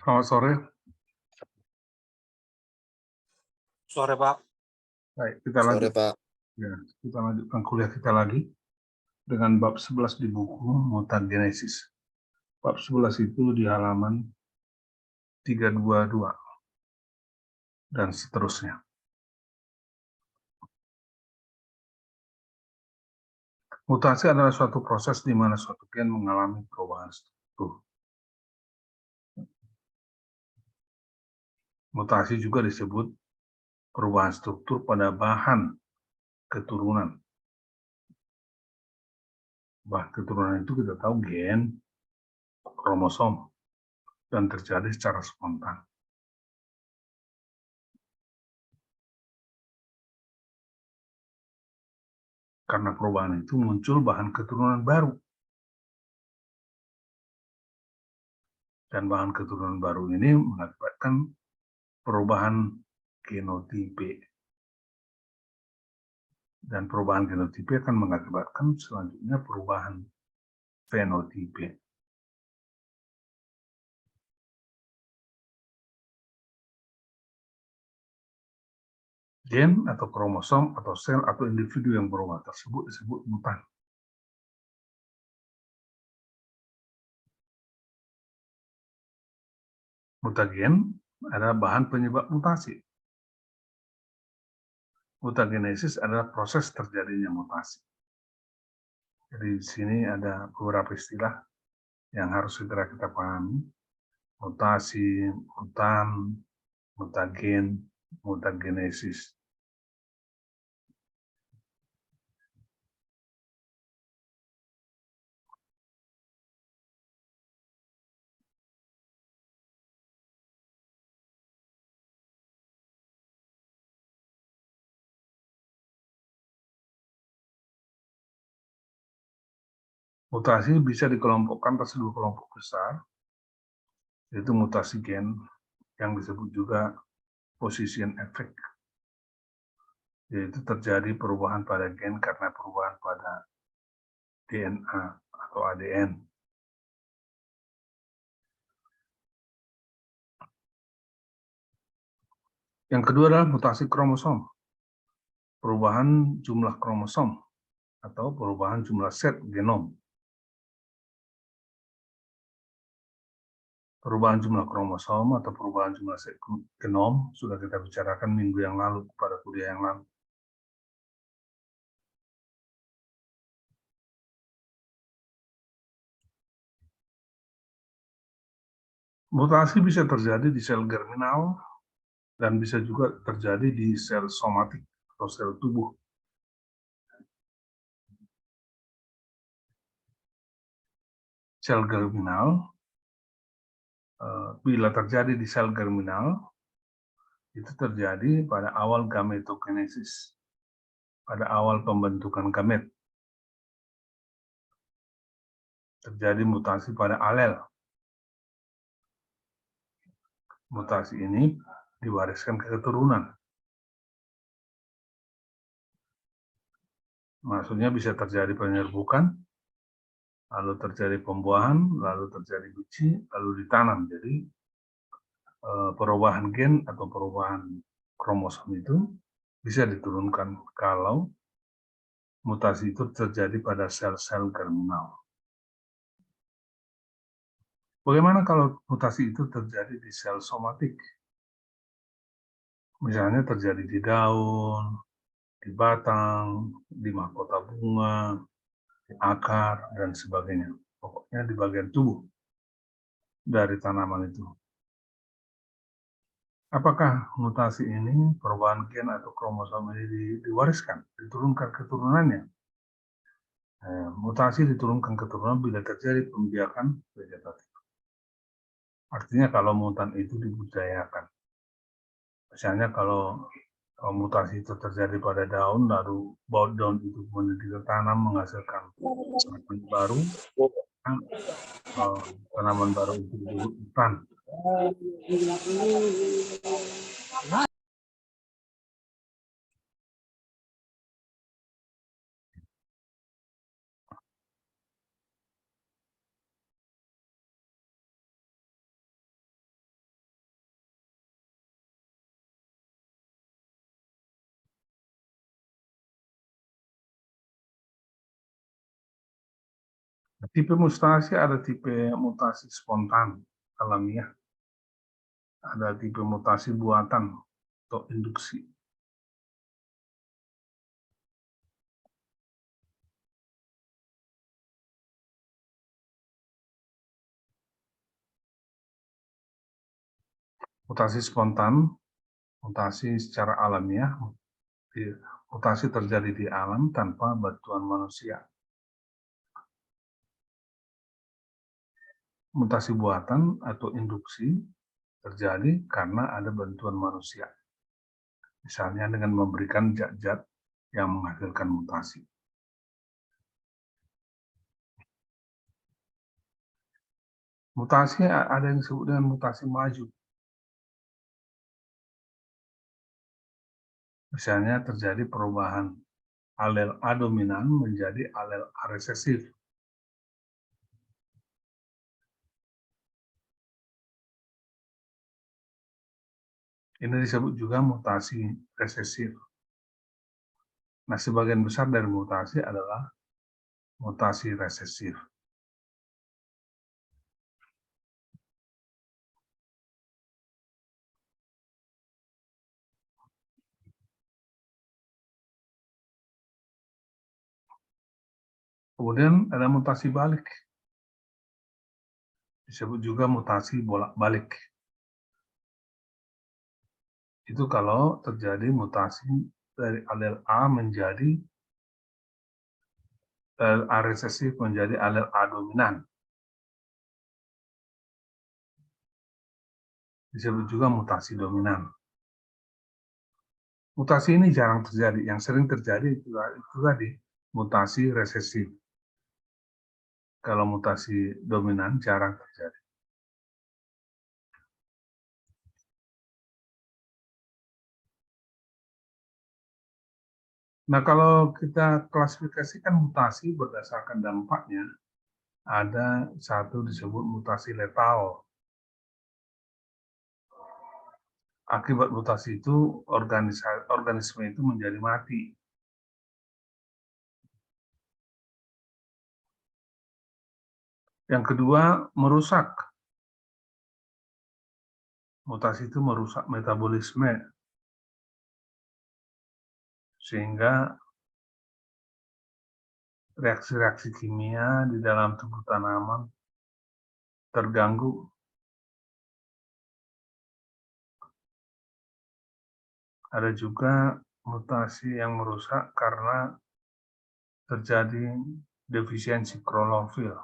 Selamat sore. Sore, Pak. Baik, kita Sore, lanjut. Pak. Ya, kita lanjutkan kuliah kita lagi dengan bab 11 di buku Mutagenesis. Bab 11 itu di halaman 322 dan seterusnya. Mutasi adalah suatu proses di mana suatu gen mengalami perubahan struktur. Mutasi juga disebut perubahan struktur pada bahan keturunan. Bahan keturunan itu kita tahu gen, kromosom, dan terjadi secara spontan. Karena perubahan itu muncul bahan keturunan baru. Dan bahan keturunan baru ini mengakibatkan perubahan genotipe. Dan perubahan genotipe akan mengakibatkan selanjutnya perubahan fenotipe. Gen atau kromosom atau sel atau individu yang berubah tersebut disebut mutan. Mutagen adalah bahan penyebab mutasi. Mutagenesis adalah proses terjadinya mutasi. Jadi di sini ada beberapa istilah yang harus segera kita pahami. Mutasi, mutan, mutagen, mutagenesis. Mutasi bisa dikelompokkan atas dua kelompok besar, yaitu mutasi gen yang disebut juga position effect, yaitu terjadi perubahan pada gen karena perubahan pada DNA atau ADN. Yang kedua adalah mutasi kromosom, perubahan jumlah kromosom atau perubahan jumlah set genom. Perubahan jumlah kromosom atau perubahan jumlah set genom sudah kita bicarakan minggu yang lalu pada kuliah yang lalu. Mutasi bisa terjadi di sel germinal dan bisa juga terjadi di sel somatik atau sel tubuh. Sel germinal, bila terjadi di sel germinal, itu terjadi pada awal gametogenesis, pada awal pembentukan gamet. Terjadi mutasi pada alel. Mutasi ini diwariskan ke keturunan. Maksudnya bisa terjadi penyerbukan, lalu terjadi pembuahan, lalu terjadi biji, lalu ditanam. Jadi perubahan gen atau perubahan kromosom itu bisa diturunkan kalau mutasi itu terjadi pada sel-sel germinal. Bagaimana kalau mutasi itu terjadi di sel somatik? Misalnya terjadi di daun, di batang, di mahkota bunga, di akar, dan sebagainya. Pokoknya di bagian tubuh dari tanaman itu. Apakah mutasi ini, perubahan gen atau kromosom ini diwariskan, diturunkan keturunannya? Mutasi diturunkan keturunan bila terjadi pembiakan vegetatif. Artinya kalau mutan itu dibudidayakan. Misalnya kalau mutasi itu terjadi pada daun, lalu daun itu kemudian ditanam menghasilkan tanaman baru, tanaman baru itu disebut hutan. Tipe mutasi ada tipe mutasi spontan alamiah, ada tipe mutasi buatan atau induksi. Mutasi spontan, mutasi secara alamiah, mutasi terjadi di alam tanpa bantuan manusia. Mutasi buatan atau induksi terjadi karena ada bantuan manusia. Misalnya dengan memberikan zat-zat yang menghasilkan mutasi. Mutasi ada yang disebut dengan mutasi maju. Misalnya terjadi perubahan alel A dominan menjadi alel A resesif. Ini disebut juga mutasi resesif. Nah, sebagian besar dari mutasi adalah mutasi resesif. Kemudian ada mutasi balik. Disebut juga mutasi bolak-balik. Itu kalau terjadi mutasi dari alel A menjadi A resesif menjadi alel A dominan. Disebut juga mutasi dominan. Mutasi ini jarang terjadi. Yang sering terjadi itu tadi mutasi resesif. Kalau mutasi dominan jarang terjadi. Nah, kalau kita klasifikasikan mutasi berdasarkan dampaknya, ada satu disebut mutasi letal. Akibat mutasi itu, organisme itu menjadi mati. Yang kedua, merusak. Mutasi itu merusak metabolisme, sehingga reaksi-reaksi kimia di dalam tubuh tanaman terganggu. Ada juga mutasi yang merusak karena terjadi defisiensi klorofil.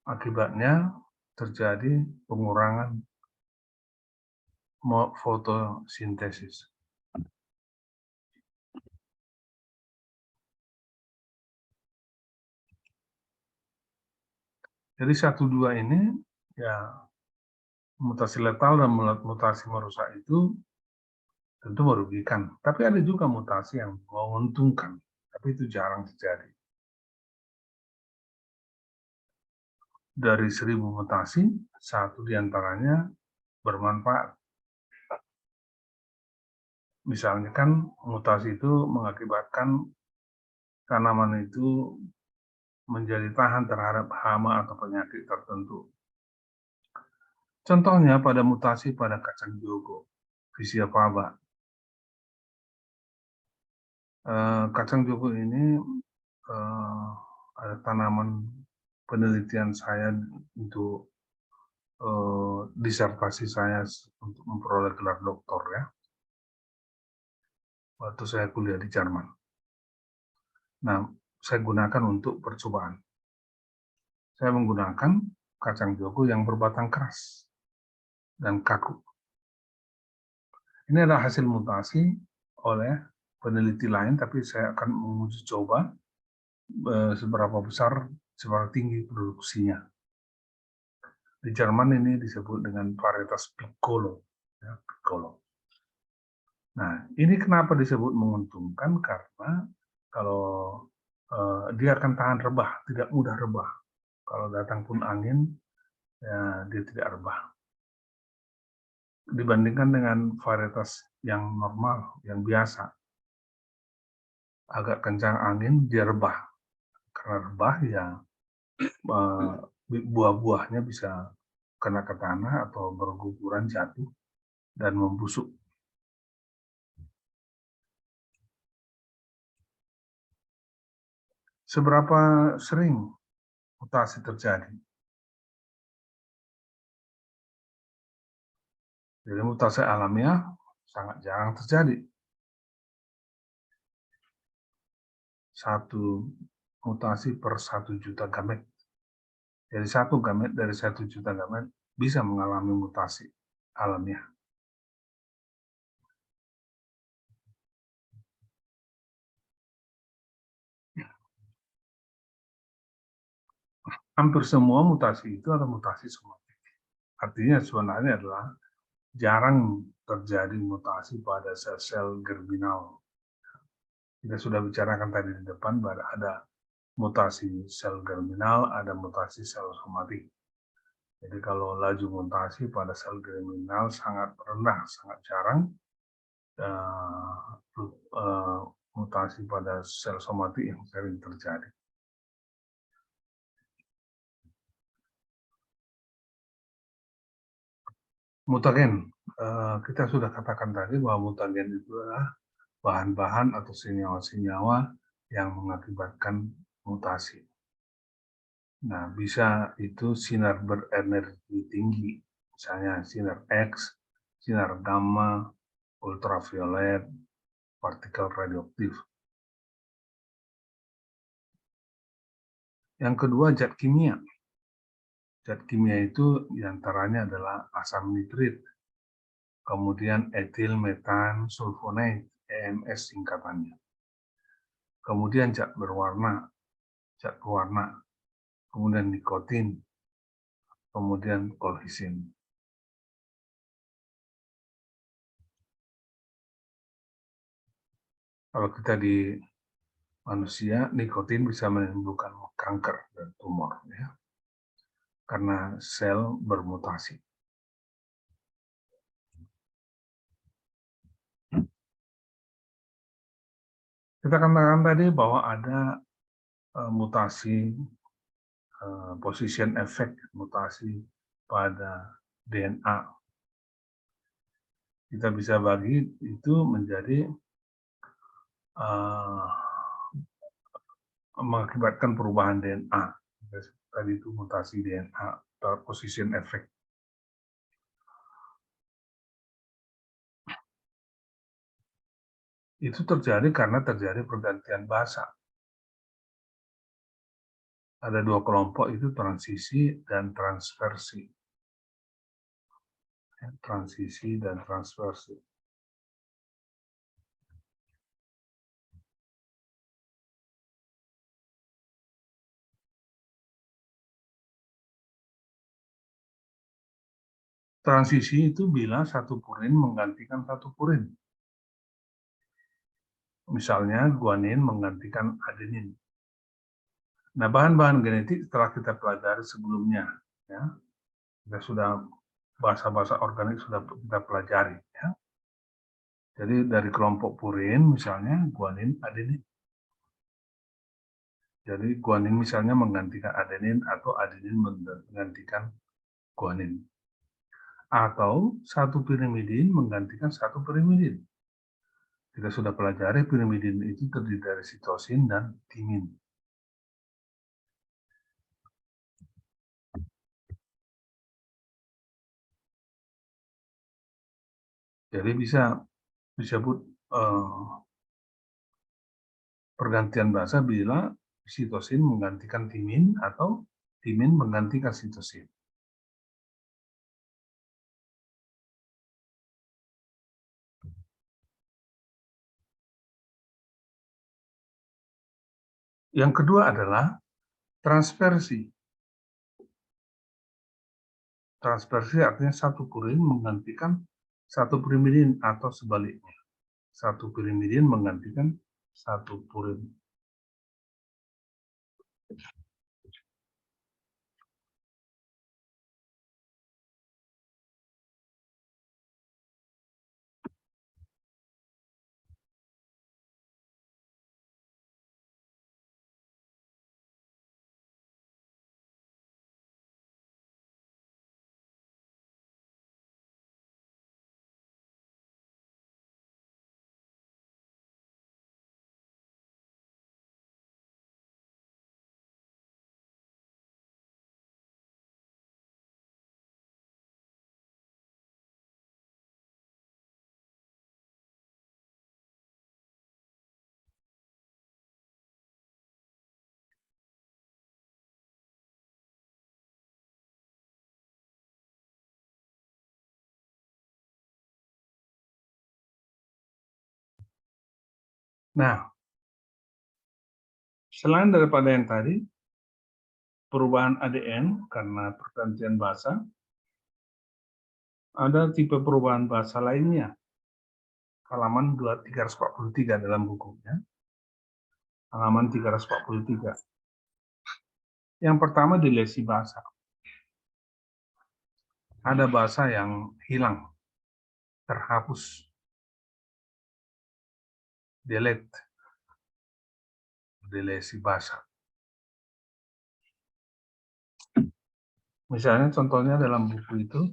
Akibatnya terjadi pengurangan fotosintesis. Jadi 1-2 ini ya mutasi letal dan mutasi merusak itu tentu merugikan. Tapi ada juga mutasi yang menguntungkan, tapi itu jarang terjadi. Dari 1000 mutasi, 1 diantaranya bermanfaat. Misalnya kan mutasi itu mengakibatkan tanaman itu menjadi tahan terhadap hama atau penyakit tertentu. Contohnya pada mutasi pada kacang jogo, Visia faba. Kacang jogo ini ada tanaman penelitian saya untuk disertasi saya untuk memperoleh gelar doktor ya. Waktu saya kuliah di Jerman. Nah, saya gunakan untuk percobaan. Saya menggunakan kacang jogo yang berbatang keras dan kaku. Ini adalah hasil mutasi oleh peneliti lain, tapi saya akan menguji coba seberapa besar, seberapa tinggi produksinya. Di Jerman ini disebut dengan varietas piccolo. Ya, piccolo. Nah, ini kenapa disebut menguntungkan? Karena kalau dia akan tahan rebah, tidak mudah rebah. Kalau datang pun angin, ya, dia tidak rebah. Dibandingkan dengan varietas yang normal, yang biasa, agak kencang angin, dia rebah. Karena rebah ya buah-buahnya bisa kena ke tanah atau berguguran jatuh dan membusuk. Seberapa sering mutasi terjadi? Jadi mutasi alamiah sangat jarang terjadi. Satu mutasi per 1 juta gamet. Jadi satu gamet dari 1 juta gamet bisa mengalami mutasi alamiah. Hampir semua mutasi itu adalah mutasi somatik. Artinya sebenarnya adalah jarang terjadi mutasi pada sel-sel germinal. Kita sudah bicarakan tadi di depan bahwa ada mutasi sel germinal, ada mutasi sel somatik. Jadi kalau laju mutasi pada sel germinal sangat rendah, sangat jarang. Mutasi pada sel somatik yang sering terjadi. Mutagen, kita sudah katakan tadi bahwa mutagen itu adalah bahan-bahan atau senyawa-senyawa yang mengakibatkan mutasi. Nah, bisa itu sinar berenergi tinggi, misalnya sinar X, sinar gamma, ultraviolet, partikel radioaktif. Yang kedua, zat kimia. Zat kimia itu diantaranya adalah asam nitrit, kemudian etil metan sulfonate, EMS singkatannya. Kemudian zat pewarna, kemudian nikotin, kemudian kolhisin. Kalau kita di manusia, nikotin bisa menimbulkan kanker dan tumor, ya, karena sel bermutasi. Kita katakan tadi bahwa ada mutasi position effect, mutasi pada DNA. Kita bisa bagi itu menjadi mengakibatkan perubahan DNA. Tadi itu mutasi DNA atau position effect. Itu terjadi karena terjadi pergantian bahasa. Ada dua kelompok, itu transisi dan transversi. Transisi dan transversi. Transisi itu bila satu purin menggantikan satu purin. Misalnya guanin menggantikan adenin. Nah, bahan-bahan genetik telah kita pelajari sebelumnya, ya. Kita sudah bahasa-bahasa organik sudah kita pelajari, ya. Jadi dari kelompok purin misalnya guanin, adenin. Jadi guanin misalnya menggantikan adenin atau adenin menggantikan guanin. Atau satu pirimidin menggantikan satu pirimidin. Kita sudah pelajari pirimidin itu terdiri dari sitosin dan timin. Jadi bisa disebut pergantian bahasa bila sitosin menggantikan timin atau timin menggantikan sitosin. Yang kedua adalah transversi. Transversi artinya satu purin menggantikan satu pirimidin atau sebaliknya. Satu pirimidin menggantikan satu purin. Nah, selain daripada yang tadi, perubahan ADN karena pergantian bahasa, ada tipe perubahan bahasa lainnya. Halaman 343 dalam bukunya. Halaman 343. Yang pertama dilesi bahasa. Ada bahasa yang hilang, terhapus, delete, dilesi bahasa. Misalnya contohnya dalam buku itu,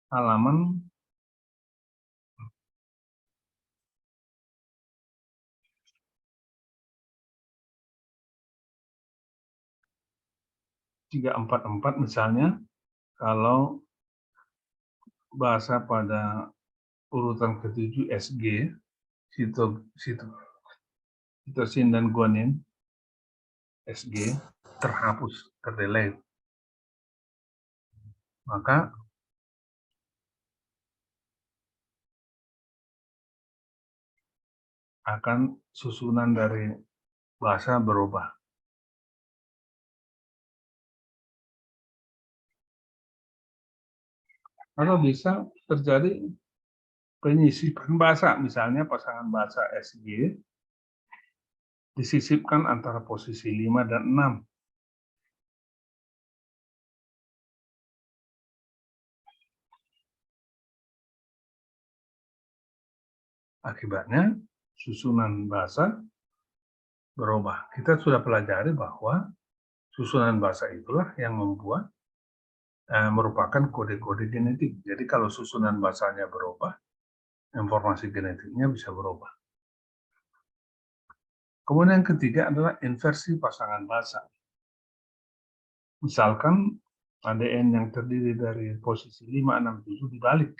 halaman 344 misalnya, kalau bahasa pada urutan ke-7 SG, sitosin dan guanin, SG, terhapus, terdelete. Maka akan susunan dari bahasa berubah. Atau bisa terjadi penyisipan bahasa, misalnya pasangan bahasa SG disisipkan antara posisi 5 dan 6. Akibatnya susunan bahasa berubah. Kita sudah pelajari bahwa susunan bahasa itulah yang membuat merupakan kode-kode genetik. Jadi kalau susunan bahasanya berubah, informasi genetiknya bisa berubah. Kemudian yang ketiga adalah inversi pasangan bahasa. Misalkan ADN yang terdiri dari posisi 5, 6, 7 dibalik.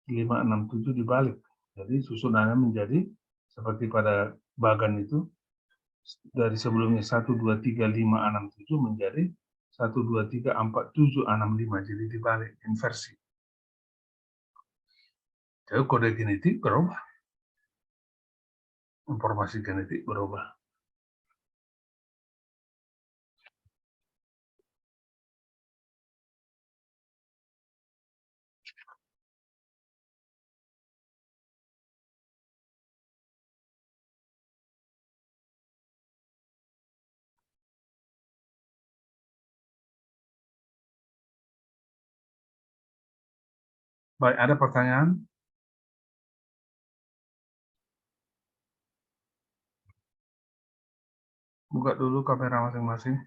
5, 6, 7 dibalik. Jadi susunannya menjadi seperti pada bagan itu, dari sebelumnya 1, 2, 3, 5, 6, 7 menjadi 1, 2, 3, 4, 7, 6, 5. Jadi dibalik, inversi. Jadi kode genetik berubah. Informasi genetik berubah. Baik, ada pertanyaan? Buka dulu kamera masing-masing.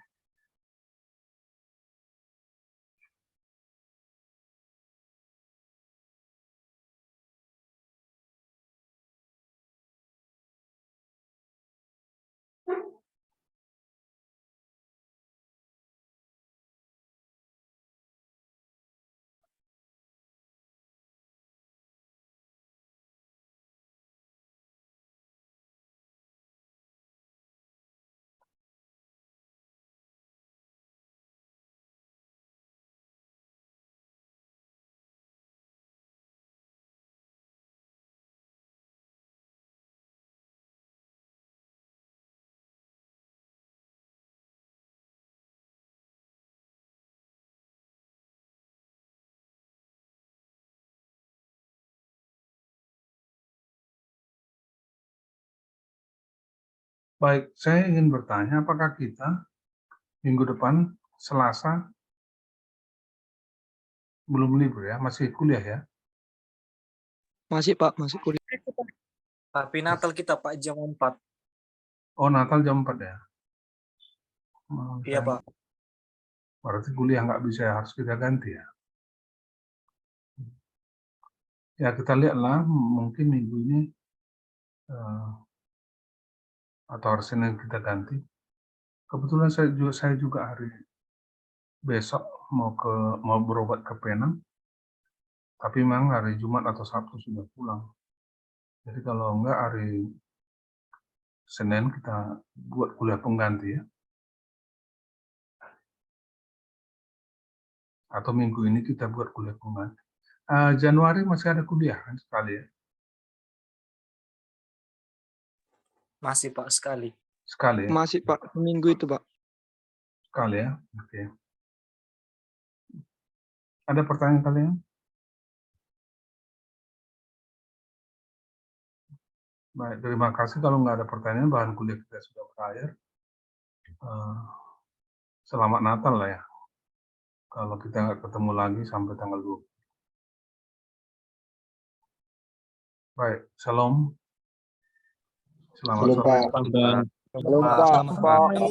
Baik, saya ingin bertanya, apakah kita minggu depan, Selasa, belum libur ya? Masih kuliah ya? Masih Pak, masih kuliah. Tapi Natal kita Pak jam 4. Oh, Natal jam 4 ya? Iya Pak. Berarti kuliah nggak bisa, harus kita ganti ya? Ya, kita lihatlah, mungkin minggu ini, atau hari Senin kita ganti. Kebetulan saya juga hari besok mau berobat ke Penang, tapi memang hari Jumat atau Sabtu sudah pulang. Jadi kalau enggak hari Senin kita buat kuliah pengganti ya. Atau minggu ini kita buat kuliah pengumuman. Januari masih ada kuliah kan sekali ya? Masih Pak sekali. Sekali ya? Masih Pak, seminggu itu Pak. Sekali ya? Oke. Ada pertanyaan kalian? Baik, terima kasih. Kalau nggak ada pertanyaan, bahan kuliah kita sudah berakhir. Selamat Natal lah ya. Kalau kita nggak ketemu lagi sampai tanggal 20. Baik, shalom. Selamat Shalom, sore. Pak. Selamat Shalom, Pak. Selamat